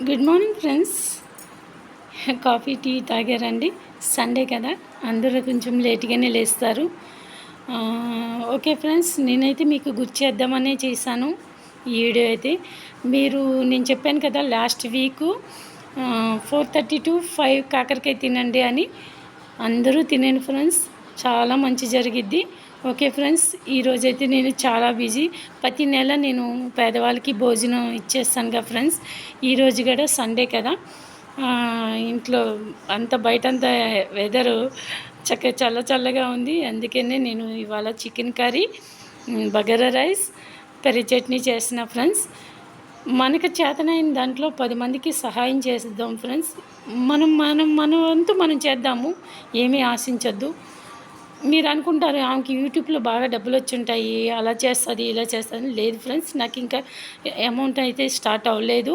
Good morning friends. Coffee tea తాగారండి? Sunday కదా, అందరూ కొంచెం లేట్గానే లేస్తారు. ఓకే ఫ్రెండ్స్, నేనైతే మీకు గుర్తు చేద్దామనే చేశాను ఈ వీడియో అయితే. నేను చెప్పాను కదా లాస్ట్ వీకు 4:30 to 5 కాకరకాయ తినండి అని. అందరూ తినండి ఫ్రెండ్స్, చాలా మంచి జరిగిద్ది. ఓకే ఫ్రెండ్స్, ఈరోజైతే నేను చాలా బిజీ. ప్రతి నెల నేను పేదవాళ్ళకి భోజనం ఇచ్చేస్తానుగా ఫ్రెండ్స్. ఈరోజు కూడా సండే కదా, ఇంట్లో అంత బయటంతా వెదరు చల్లగా ఉంది. అందుకనే నేను ఇవాళ చికెన్ కర్రీ, బగారా రైస్, పెరుగు చట్నీ చేసిన ఫ్రెండ్స్. మనకు చేతనైన దాంట్లో 10 మందికి సహాయం చేద్దాం ఫ్రెండ్స్. మన వంతు మనం చేద్దాము, ఏమీ ఆశించొద్దు. మీరు అనుకుంటారు ఆమెకి యూట్యూబ్లో బాగా డబ్బులు వచ్చి ఉంటాయి, అలా చేస్తుంది ఇలా చేస్తుంది. లేదు ఫ్రెండ్స్, నాకు ఇంకా అమౌంట్ అయితే స్టార్ట్ అవ్వలేదు.